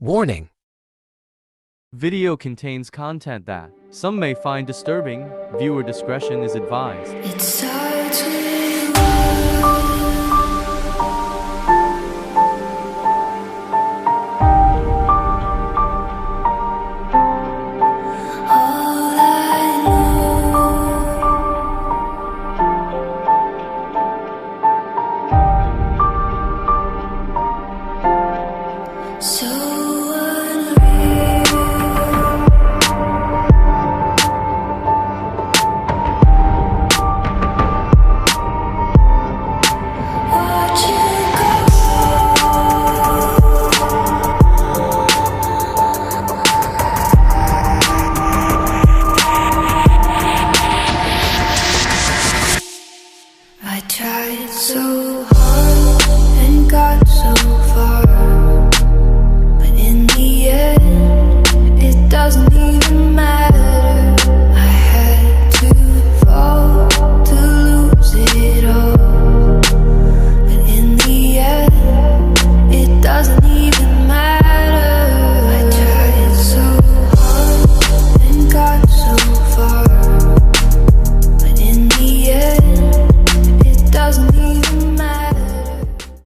Warning: Video contains content that some may find disturbing. Viewer discretion is advised. It starts with all I know. So unreal. Watch you I tried so hard and got